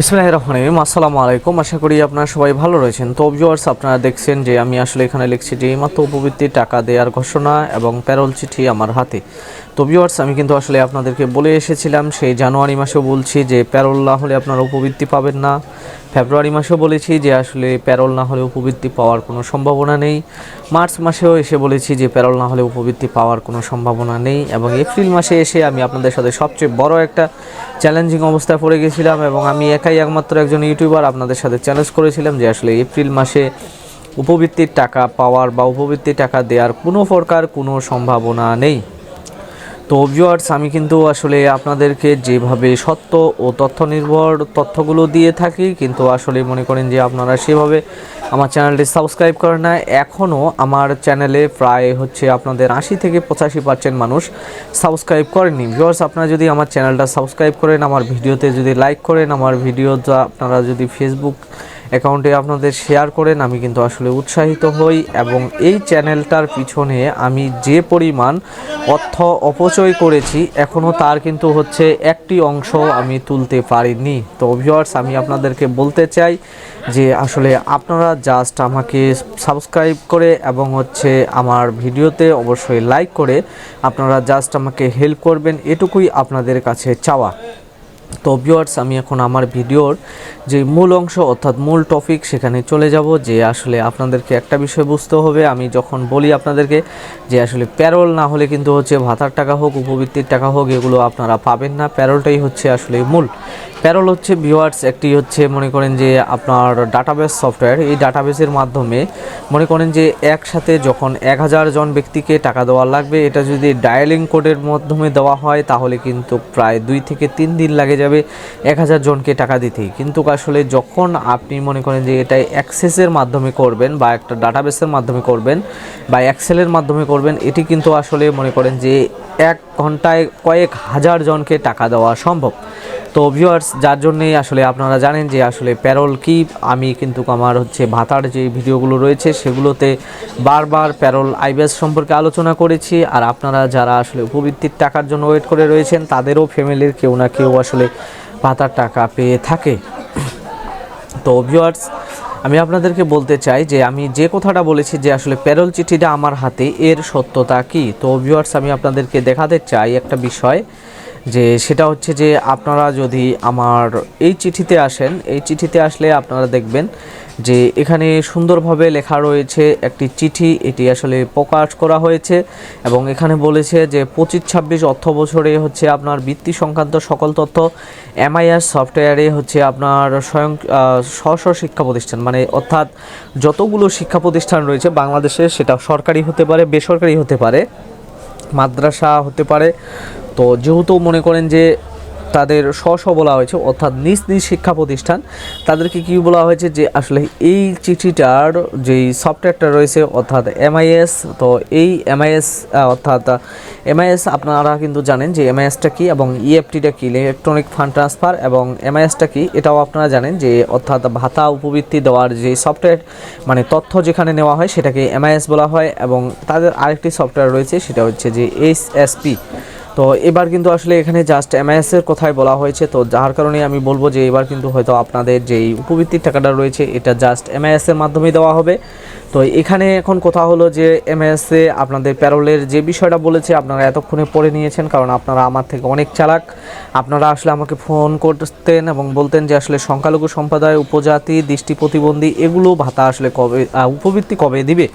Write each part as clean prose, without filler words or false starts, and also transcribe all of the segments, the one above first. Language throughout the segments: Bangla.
বিসমিল্লাহির রহমানির রহিম। আসসালামু আলাইকুম। আশা করি আপনারা সবাই ভালো রয়েছেন। তো ভিউয়ার্স, আপনারা দেখছেন যে আমি আসলে এখানে লিখছি যে এইমাত্র উপবৃত্তির টাকা দেওয়ার ঘোষণা এবং প্যারোল চিঠি আমার হাতে। তো ভিউয়ার্স, আমি কিন্তু আসলে আপনাদেরকে বলে এসেছিলাম সেই জানুয়ারি মাসেও বলছি যে প্যারোল না হলে আপনারা উপবৃত্তি পাবেন না। ফেব্রুয়ারি মাসেও বলেছি যে আসলে প্যারোল না হলে উপবৃত্তি পাওয়ার কোনো সম্ভাবনা নেই। মার্চ মাসেও এসে বলেছি যে প্যারোল না হলে উপবৃত্তি পাওয়ার কোনো সম্ভাবনা নেই। এবং এপ্রিল মাসে এসে আমি আপনাদের সাথে সবচেয়ে বড় একটা চ্যালেঞ্জিং অবস্থায় পড়ে গেছিলাম এবং আমি একমাত্র একজন ইউটিউবার আপনাদের সাথে চ্যালেঞ্জ করেছিলাম যে আসলে এপ্রিল মাসে উপবৃত্তির টাকা পাওয়ার বা উপবৃত্তির টাকা দেওয়ার কোনো প্রকার কোনো সম্ভাবনা নেই। তো ভিউয়ার্স, আমি কিন্তু আসলে আপনাদেরকে যেভাবে সত্য ও তথ্য নির্ভর তথ্যগুলো দিয়ে থাকি, কিন্তু আসলে মনে করেন যে আপনারা সেভাবে আমার চ্যানেলটি সাবস্ক্রাইব করেন না। এখনও আমার চ্যানেলে প্রায় আপনাদের 80 থেকে 85% মানুষ সাবস্ক্রাইব করেননি। ভিউয়ার্স, আপনারা যদি আমার চ্যানেলটা সাবস্ক্রাইব করেন, আমার ভিডিওতে যদি লাইক করেন, আমার ভিডিওটা আপনারা যদি ফেসবুক অ্যাকাউন্টে আপনাদের শেয়ার করেন, আমি কিন্তু আসলে উৎসাহিত হই। এবং এই চ্যানেলটার পিছনে আমি যে পরিমাণ অর্থ অপচয় করেছি, এখনও তার কিন্তু একটি অংশ আমি তুলতে পারিনি। তো ভিউয়ার্স, আমি আপনাদেরকে বলতে চাই যে আসলে আপনারা জাস্ট আমাকে সাবস্ক্রাইব করে এবং আমার ভিডিওতে অবশ্যই লাইক করে আপনারা জাস্ট আমাকে হেল্প করবেন, এটুকুই আপনাদের কাছে চাওয়া। তো ভিউয়ার্স, আমি এখন আমার ভিডিওর যে মূল অংশ অর্থাৎ মূল টপিক সেখানে চলে যাব। যে আসলে আপনাদেরকে একটা বিষয় বুঝতে হবে, আমি যখন বলি আপনাদেরকে যে আসলে প্যারোল না হলে কিন্তু ভাতার টাকা হোক উপবৃত্তির টাকা হোক এগুলো আপনারা পাবেন না। প্যারোলটাই আসলে মূল। প্যারোল ভিউয়ার্স একটি মনে করেন যে আপনার ডাটাবেস সফটওয়্যার। এই ডাটাবেসের মাধ্যমে মনে করেন যে একসাথে যখন 1000 জন ব্যক্তিকে টাকা দেওয়া লাগবে, এটা যদি ডায়ালিং কোডের মাধ্যমে দেওয়া হয় তাহলে কিন্তু প্রায় 2 থেকে 3 দিন লাগে যাবে 1000 জনকে টাকা দিতেই। কিন্তু আসলে যখন আপনি মনে করেন যে এটা অ্যাক্সেসের মাধ্যমে করবেন বা একটা ডাটাবেসের মাধ্যমে করবেন বা এক্সেলের মাধ্যমে করবেন, এটি কিন্তু আসলে মনে করেন যে 1 ঘন্টায় কয়েক হাজার জনকে টাকা দেওয়া সম্ভব। তো ভিউয়ার্স, যার জন্যেই আসলে আপনারা জানেন যে আসলে প্যারোল কি। আমি কিন্তু আমার ভাতার যে ভিডিওগুলো রয়েছে সেগুলোতে বারবার প্যারোল আইবিএস সম্পর্কে আলোচনা করেছি। আর আপনারা যারা আসলে উপবৃত্তির টাকার জন্য ওয়েট করে রয়েছেন, তাদেরও ফ্যামিলির কেউ না কেউ আসলে ভাতার টাকা পেয়ে থাকে। তো ভিউয়ার্স, আমি আপনাদেরকে বলতে চাই যে আমি যে কথাটা বলেছি যে আসলে প্যারোল চিঠিটা আমার হাতে, এর সত্যতা কি। তো ভিউয়ার্স, আমি আপনাদেরকে দেখাতে চাই একটা বিষয়, যে সেটা যে আপনারা যদি আমার এই চিঠিতে আসেন, এই চিঠিতে আসলে আপনারা দেখবেন যে এখানে সুন্দরভাবে লেখা রয়েছে একটি চিঠি। এটি আসলে প্রকাশ করা হয়েছে এবং এখানে বলেছে যে 25-26 অর্থ বছরে আপনার বৃত্তি সংক্রান্ত সকল তথ্য এমআইএস সফটওয়্যারে আপনার স্ব শিক্ষা প্রতিষ্ঠান, মানে অর্থাৎ যতগুলো শিক্ষা প্রতিষ্ঠান রয়েছে বাংলাদেশে, সেটা সরকারি হতে পারে, বেসরকারি হতে পারে, মাদ্রাসা হতে পারে। তো যেহেতু মনে করেন যে তাদের বলা হয়েছে, অর্থাৎ নিজ নিজ শিক্ষা প্রতিষ্ঠান, তাদেরকে কি বলা হয়েছে যে আসলে এই চিঠিটার যেই সফটওয়্যারটা রয়েছে অর্থাৎ এমআইএস। তো এই এমআইএস অর্থাৎ এমআইএস আপনারা কিন্তু জানেন যে এমআইএসটা কি এবং ইএফটিটা কি, ইলেকট্রনিক ফান্ড ট্রান্সফার, এবং এমআইএসটা কি এটাও আপনারা জানেন যে অর্থাৎ ভাতা উপবৃত্তি দেওয়ার যে সফটওয়্যার, মানে তথ্য যেখানে নেওয়া হয় সেটাকে এমআইএস বলা হয়। এবং তাদের আরেকটি সফটওয়্যার রয়েছে সেটা যে এসএসপি। তো এবার কিন্তু আসলে এখানে জাস্ট এমআইএসের কথাই বলা হয়েছে। তো যার কারণে আমি বলবো যে এবার কিন্তু হয়তো আপনাদের যেই উপবৃত্তির টাকাটা রয়েছে এটা জাস্ট এমআইএসের মাধ্যমে দেওয়া হবে। তো এখানে এখন কথা হলো যে এমআইএসে আপনাদের প্যারোলের যে বিষয়টা বলেছে আপনারা এতক্ষণে পড়ে নিয়েছেন, কারণ আপনারা আমার থেকে অনেক চালাক। আপনারা আসলে আমাকে ফোন করতেন এবং বলতেন যে আসলে সংখ্যালঘু সম্প্রদায়, উপজাতি, দৃষ্টি প্রতিবন্ধী এগুলো ভাতা আসলে কবে, উপবৃত্তি কবে দিবে।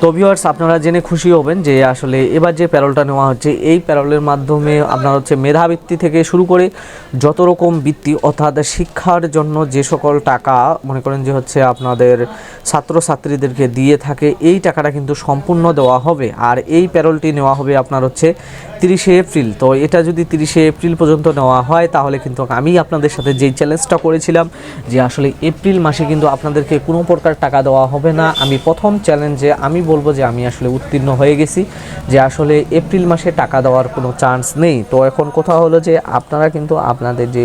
তো ভিউয়ার্স, আপনারা জেনে খুশি হবেন যে আসলে এবার যে প্যারোলটা নেওয়া হচ্ছে, এই প্যারোলের মাধ্যমে আপনার মেধাবৃত্তি থেকে শুরু করে যত রকম বৃত্তি অর্থাৎ শিক্ষার জন্য যে সকল টাকা মনে করেন যে আপনাদের ছাত্রছাত্রীদেরকে দিয়ে থাকে, এই টাকাটা কিন্তু সম্পূর্ণ দেওয়া হবে। আর এই প্যারোলটি নেওয়া হবে আপনার 30শে এপ্রিল। তো এটা যদি 30শে এপ্রিল পর্যন্ত নেওয়া হয় তাহলে কিন্তু আমি আপনাদের সাথে যেই চ্যালেঞ্জটা করেছিলাম যে আসলে এপ্রিল মাসে কিন্তু আপনাদেরকে কোনো প্রকার টাকা দেওয়া হবে না, আমি প্রথম চ্যালেঞ্জে আমি বলবো যে আমি আসলে উত্তীর্ণ হয়ে গেছি, যে আসলে এপ্রিল মাসে টাকা দেওয়ার কোনো চান্স নেই। তো এখন কথা হলো যে আপনারা কিন্তু আপনাদের যে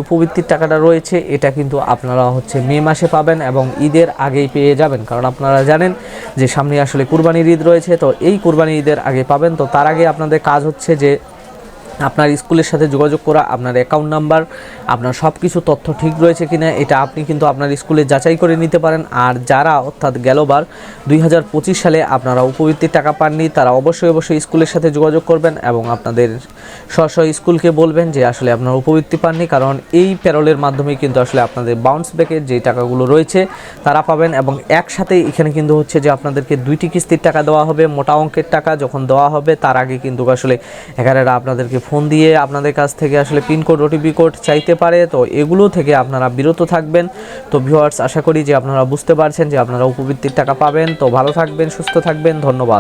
উপবৃত্তির টাকাটা রয়েছে এটা কিন্তু আপনারা মে মাসে পাবেন এবং ঈদের আগেই পেয়ে যাবেন, কারণ আপনারা জানেন যে সামনে আসলে কুরবানির ঈদ রয়েছে। তো এই কুরবানির ঈদের আগে পাবেন। তো তার আগে আপনাদের কাজ যে আপনার স্কুলের সাথে যোগাযোগ করা, আপনার অ্যাকাউন্ট নাম্বার, আপনার সব কিছু তথ্য ঠিক রয়েছে কিনা এটা আপনি কিন্তু আপনার স্কুলে যাচাই করে নিতে পারেন। আর যারা অর্থাৎ গেলবার 2025 সালে আপনারা উপবৃত্তির টাকা পাননি তারা অবশ্যই স্কুলের সাথে যোগাযোগ করবেন এবং আপনাদের স্ব স্কুলকে বলবেন যে আসলে আপনারা উপবৃত্তি পাননি, কারণ এই প্যারোলের মাধ্যমে কিন্তু আসলে আপনাদের বাউন্স ব্যাকের যে টাকাগুলো রয়েছে তারা পাবেন। এবং একসাথে এখানে কিন্তু হচ্ছে যে আপনাদেরকে 2টি কিস্তির টাকা দেওয়া হবে, মোটা অঙ্কের টাকা যখন দেওয়া হবে তার আগে কিন্তু আসলে হ্যাকারেরা আপনাদেরকে ফোন দিয়ে আপনাদের কাছ থেকে আসলে পিনকোড ওটিপি কোড চাইতে পারে। তো এগুলো থেকে আপনারা বিরত থাকবেন। তো ভিউয়ার্স, আশা করি যে আপনারা বুঝতে পারছেন যে আপনারা উপবৃত্তির টাকা পাবেন। তো ভালো থাকবেন, সুস্থ থাকবেন, ধন্যবাদ।